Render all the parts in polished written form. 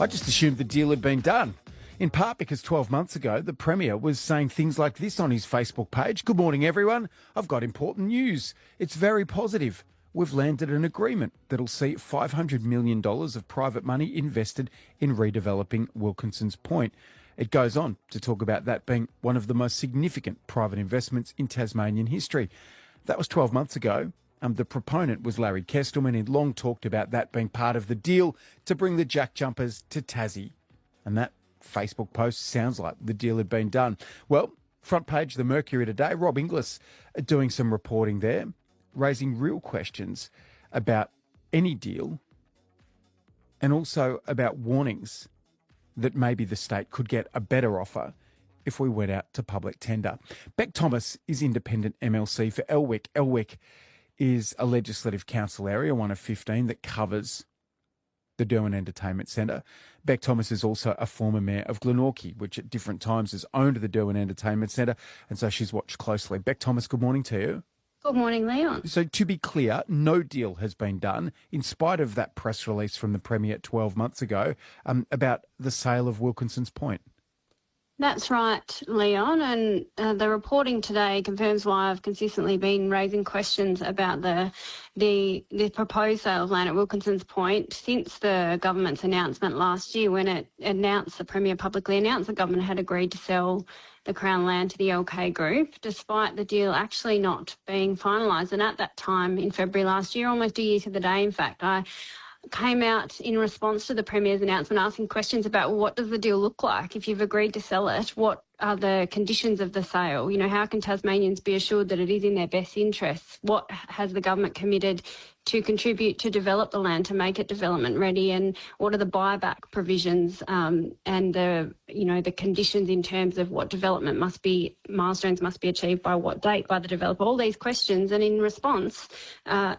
I just assumed the deal had been done. In part because 12 months ago, the Premier was saying things like this on his Facebook page. Good morning, everyone. I've got important news. It's very positive. We've landed an agreement that'll see $500 million of private money invested in redeveloping Wilkinsons Point. It goes on to talk about that being one of the most significant private investments in Tasmanian history. That was 12 months ago. The proponent was Larry Kestelman. He'd long talked about that being part of the deal to bring the Jack Jumpers to Tassie. And that Facebook post sounds like the deal had been done. Well, front page of the Mercury today, Rob Inglis doing some reporting there, raising real questions about any deal and also about warnings that maybe the state could get a better offer if we went out to public tender. Bec Thomas is independent MLC for Elwick. Elwick is a legislative council area, one of 15, that covers the Derwent Entertainment Centre. Bec Thomas is also a former mayor of Glenorchy, which at different times has owned the Derwent Entertainment Centre, and so she's watched closely. Bec Thomas, good morning to you. Good morning, Leon. So to be clear, no deal has been done, in spite of that press release from the Premier 12 months ago about the sale of Wilkinsons Point. That's right, Leon, and the reporting today confirms why I've consistently been raising questions about the proposed sale of land at Wilkinsons Point since the government's announcement last year, when the Premier publicly announced the government had agreed to sell the Crown land to the LK Group, despite the deal actually not being finalised. And at that time, in February last year, almost a year to the day, in fact, I came out in response to the Premier's announcement asking questions about what does the deal look like if you've agreed to sell it, what are the conditions of the sale, how can Tasmanians be assured that it is in their best interests, what has the government committed to contribute to develop the land, to make it development ready, and what are the buyback provisions and the conditions in terms of what milestones must be achieved by what date by the developer, all these questions. And in response,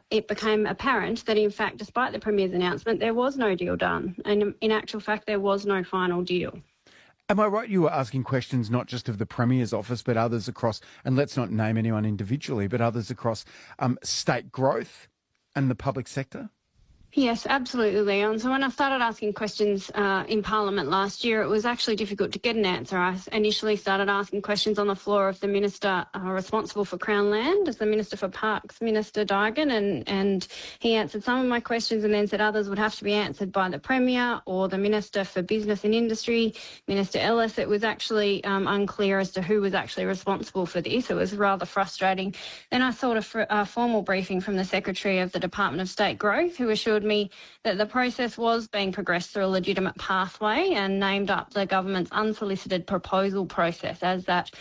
it became apparent that in fact, despite the Premier's announcement, there was no deal done. And in actual fact, there was no final deal. Am I right you were asking questions not just of the Premier's office, but others across, and let's not name anyone individually, but others across state growth and the public sector? Yes, absolutely, Leon. So when I started asking questions in Parliament last year, it was actually difficult to get an answer. I initially started asking questions on the floor of the Minister responsible for Crown Land, as the Minister for Parks, Minister Digan, and he answered some of my questions and then said others would have to be answered by the Premier or the Minister for Business and Industry, Minister Ellis. It was actually unclear as to who was actually responsible for this. It was rather frustrating. Then I sought a formal briefing from the Secretary of the Department of State Growth, who assured me that the process was being progressed through a legitimate pathway and named up the government's unsolicited proposal process as that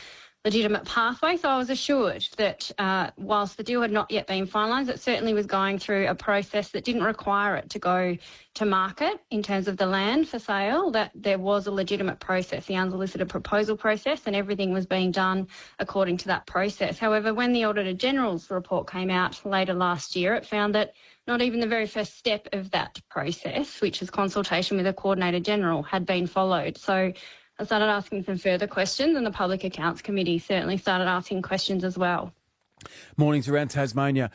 legitimate pathway. So I was assured that whilst the deal had not yet been finalised, it certainly was going through a process that didn't require it to go to market in terms of the land for sale, that there was a legitimate process, the unsolicited proposal process, and everything was being done according to that process. However, when the Auditor General's report came out later last year, it found that not even the very first step of that process, which is consultation with a Coordinator General, had been followed. So I started asking some further questions, and the Public Accounts Committee certainly started asking questions as well. Mornings around Tasmania.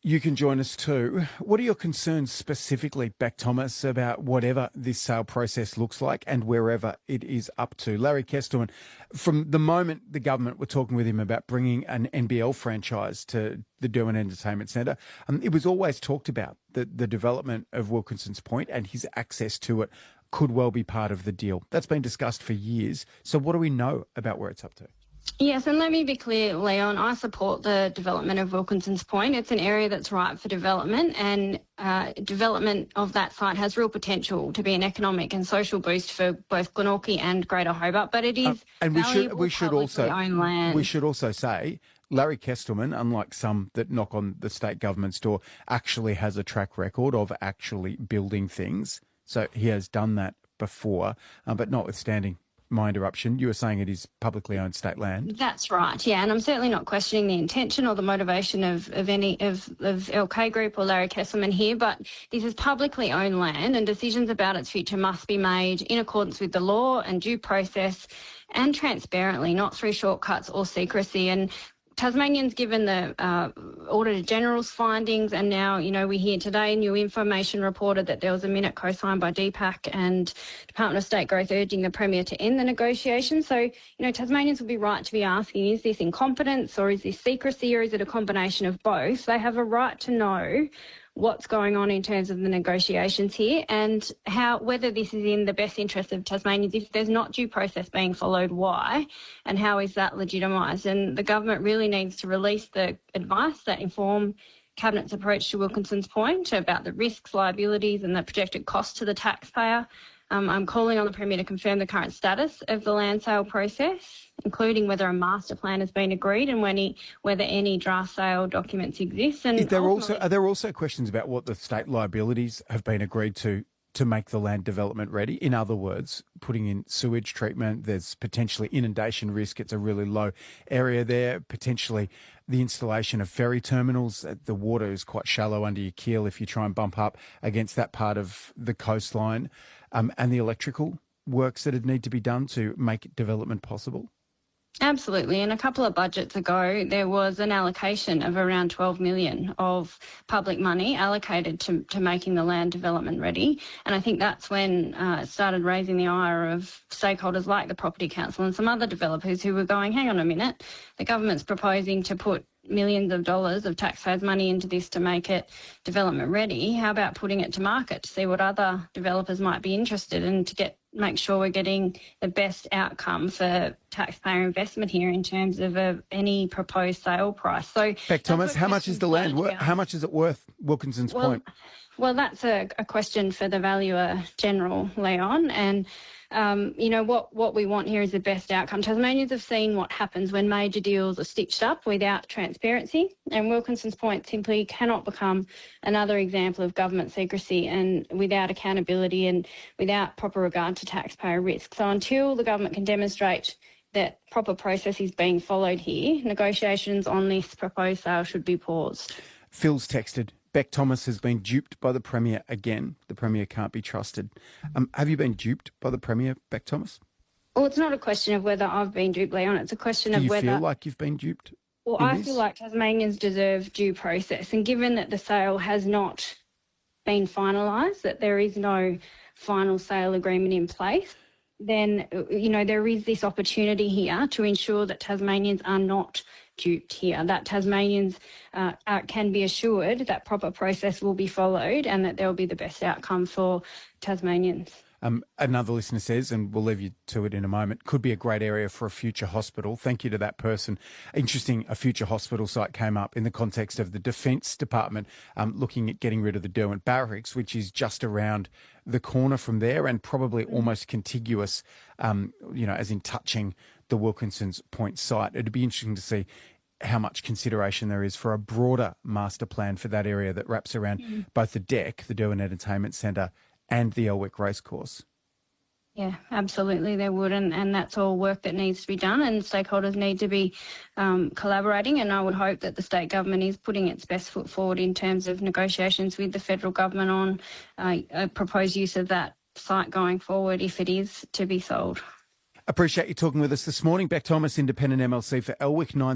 You can join us too. What are your concerns specifically, Bec Thomas, about whatever this sale process looks like and wherever it is up to? Larry Kestelman, from the moment the government were talking with him about bringing an NBL franchise to the Derwent Entertainment Centre, it was always talked about that the development of Wilkinsons Point and his access to it could well be part of the deal. That's been discussed for years. So what do we know about where it's up to? Yes, and let me be clear, Leon, I support the development of Wilkinsons Point. It's an area that's ripe for development, and development of that site has real potential to be an economic and social boost for both Glenorchy and Greater Hobart, but it is and we should also owned land. We should also say Larry Kestelman, unlike some that knock on the state government's door, actually has a track record of actually building things. So he has done that before, but notwithstanding my interruption, you were saying it is publicly owned state land. That's right, yeah, and I'm certainly not questioning the intention or the motivation of any of LK Group or Larry Kestelman here, but this is publicly owned land, and decisions about its future must be made in accordance with the law and due process and transparently, not through shortcuts or secrecy. And Tasmanians, given the Auditor General's findings, and now, we hear today, new information reported that there was a minute co-signed by DPAC and Department of State Growth urging the Premier to end the negotiations. So, Tasmanians will be right to be asking, is this incompetence or is this secrecy or is it a combination of both? They have a right to know what's going on in terms of the negotiations here and whether this is in the best interest of Tasmanians. If there's not due process being followed, why? And how is that legitimised? And the government really needs to release the advice that inform Cabinet's approach to Wilkinsons Point about the risks, liabilities and the projected cost to the taxpayer. I'm calling on the Premier to confirm the current status of the land sale process, including whether a master plan has been agreed and whether any draft sale documents exist. And are there also questions about what the state liabilities have been agreed to make the land development ready? In other words, putting in sewage treatment, there's potentially inundation risk. It's a really low area there. Potentially the installation of ferry terminals. The water is quite shallow under your keel if you try and bump up against that part of the coastline, and the electrical works that would need to be done to make development possible. Absolutely. And a couple of budgets ago, there was an allocation of around 12 million of public money allocated to making the land development ready. And I think that's when it started raising the ire of stakeholders like the Property Council and some other developers who were going, hang on a minute, the government's proposing to put millions of dollars of taxpayers' money into this to make it development ready. How about putting it to market to see what other developers might be interested in to make sure we're getting the best outcome for taxpayer investment here in terms of any proposed sale price. So, Bec Thomas, how much is the land worth? How much is it worth, Wilkinsons Point? Well, that's a question for the Valuer General, Leon, and what we want here is the best outcome. Tasmanians have seen what happens when major deals are stitched up without transparency, and Wilkinsons Point simply cannot become another example of government secrecy and without accountability and without proper regard to taxpayer risk. So until the government can demonstrate that proper process is being followed here, negotiations on this proposed sale should be paused. Phil's texted, Bec Thomas has been duped by the Premier again. The Premier can't be trusted. Have you been duped by the Premier, Bec Thomas? Well, it's not a question of whether I've been duped, Leon. It's a question of whether... Do you feel like you've been duped? Well, I feel like Tasmanians deserve due process. And given that the sale has not been finalised, that there is no final sale agreement in place, then, there is this opportunity here to ensure that Tasmanians are not duped here, that Tasmanians can be assured that proper process will be followed and that there will be the best outcome for Tasmanians. Another listener says, and we'll leave you to it in a moment, could be a great area for a future hospital. Thank you to that person. Interesting, a future hospital site came up in the context of the Defence Department looking at getting rid of the Derwent Barracks, which is just around the corner from there and probably almost contiguous, as in touching the Wilkinsons Point site. It'd be interesting to see how much consideration there is for a broader master plan for that area that wraps around both the deck, the Derwent Entertainment Centre, and the Elwick Racecourse. Yeah, absolutely there would, and that's all work that needs to be done, and stakeholders need to be collaborating, and I would hope that the state government is putting its best foot forward in terms of negotiations with the federal government on a proposed use of that site going forward if it is to be sold. Appreciate you talking with us this morning. Bec Thomas, Independent MLC for Elwick, 9